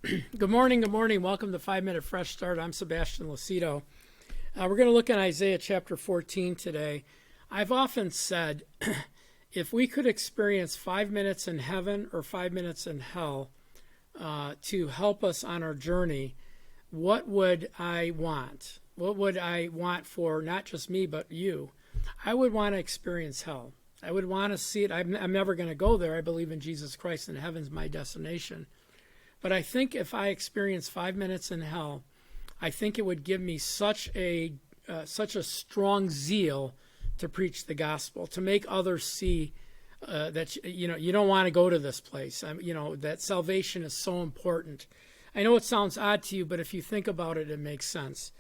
Good morning. Good morning. Welcome to 5 Minute Fresh Start. I'm Sebastian Lucido. We're going to look at Isaiah chapter 14 today. I've often said if we could experience 5 minutes in heaven or 5 minutes in hell to help us on our journey, what would I want? What would I want for not just me, but you? I would want to experience hell. I would want to see it. I'm never going to go there. I believe in Jesus Christ and heaven's my destination. But I think if I experience 5 minutes in hell, I think it would give me such a strong zeal to preach the gospel, to make others see that you don't want to go to this place. That salvation is so important. I know it sounds odd to you, but if you think about it, it makes sense.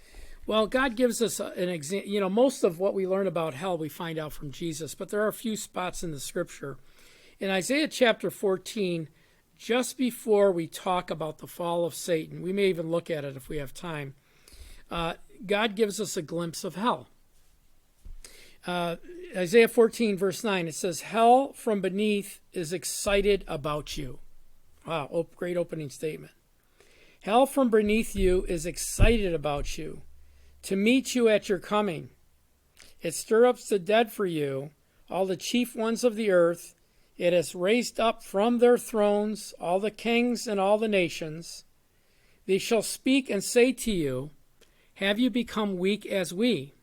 Well, God gives us an example. Most of what we learn about hell we find out from Jesus, but there are a few spots in the Scripture. In Isaiah chapter 14. Just before we talk about the fall of Satan, we may even look at it if we have time, God gives us a glimpse of hell. Isaiah 14, verse 9, it says, "Hell from beneath is excited about you." Wow, great opening statement. "Hell from beneath you is excited about you, to meet you at your coming. It stirs up the dead for you, all the chief ones of the earth. It has raised up from their thrones all the kings and all the nations. They shall speak and say to you, have you become weak as we?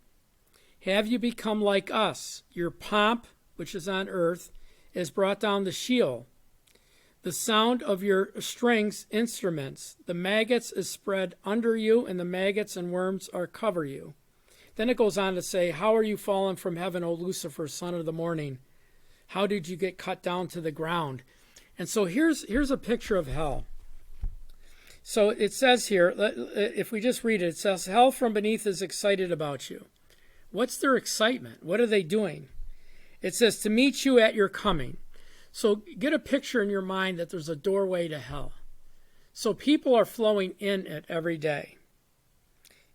Have you become like us? Your pomp, which is on earth, is brought down to Sheol. The sound of your strings instruments, the maggots is spread under you, and the maggots and worms are cover you." Then it goes on to say, "How are you fallen from heaven, O Lucifer, son of the morning? How did you get cut down to the ground?" And so here's a picture of hell. So it says here, if we just read it, it says, "Hell from beneath is excited about you." What's their excitement? What are they doing? It says, "To meet you at your coming." So get a picture in your mind that there's a doorway to hell. So people are flowing in it every day.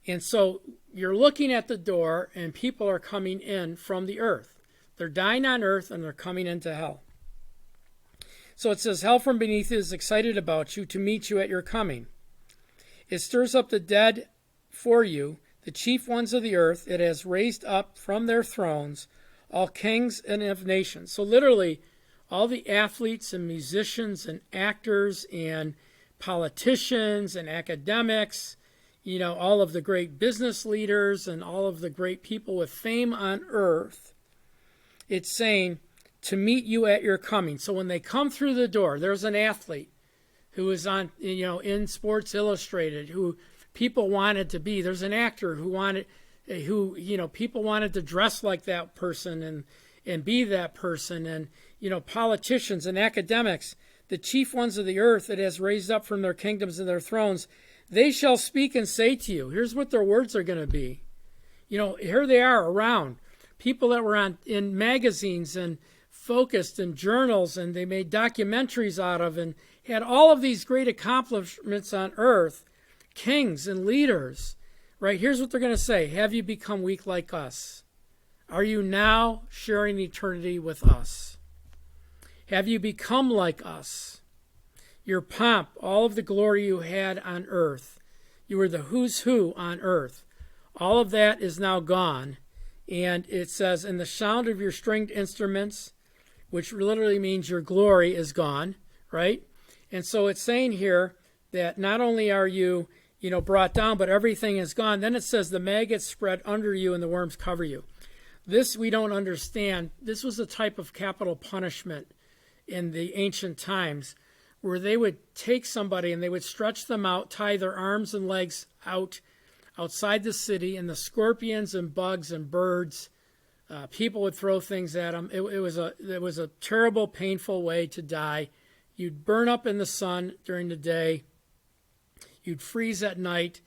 And so you're looking at the door and people are coming in from the earth. They're dying on earth and they're coming into hell. So it says, "Hell from beneath is excited about you, to meet you at your coming. It stirs up the dead for you, the chief ones of the earth. It has raised up from their thrones all kings and of nations." So literally, all the athletes and musicians and actors and politicians and academics, all of the great business leaders and all of the great people with fame on earth, it's saying to meet you at your coming. So when they come through the door, there's an athlete who is on, in Sports Illustrated, who people wanted to be. There's an actor people wanted to dress like that person and be that person. And, politicians and academics, the chief ones of the earth, it has raised up from their kingdoms and their thrones. They shall speak and say to you, here's what their words are going to be. Here they are around. People that were in magazines and focused in journals, and they made documentaries out of and had all of these great accomplishments on earth, kings and leaders, right? Here's what they're going to say. Have you become weak like us? Are you now sharing eternity with us? Have you become like us? Your pomp, all of the glory you had on earth, you were the who's who on earth. All of that is now gone. And it says, "In the sound of your stringed instruments," which literally means your glory is gone, right? And so it's saying here that not only are you, brought down, but everything is gone. Then it says, "The maggots spread under you and the worms cover you." This we don't understand. This was a type of capital punishment in the ancient times where they would take somebody and they would stretch them out, tie their arms and legs outside the city, and the scorpions and bugs and birds, people would throw things at them. It was a terrible, painful way to die. You'd burn up in the sun during the day, you'd freeze at night,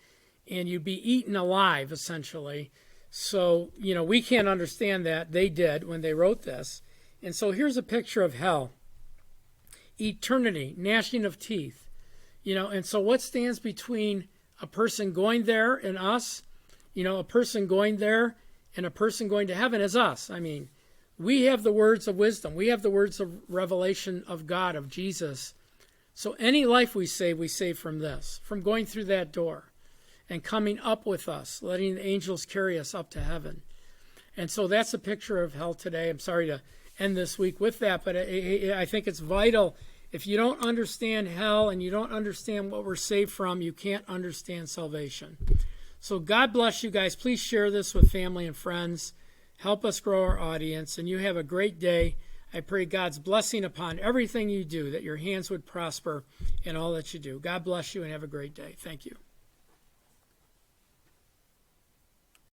and you'd be eaten alive, essentially. So, we can't understand that. They did when they wrote this. And so here's a picture of hell. Eternity, gnashing of teeth. And so what stands between a person going there and us? A person going there and a person going to heaven is us. I mean, we have the words of wisdom. We have the words of revelation of God, of Jesus. So any life we save from this, from going through that door and coming up with us, letting the angels carry us up to heaven. And so that's a picture of hell today. I'm sorry to end this week with that, but I think it's vital. If you don't understand hell and you don't understand what we're saved from, you can't understand salvation. So God bless you guys. Please share this with family and friends. Help us grow our audience, and you have a great day. I pray God's blessing upon everything you do, that your hands would prosper in all that you do. God bless you and have a great day. Thank you.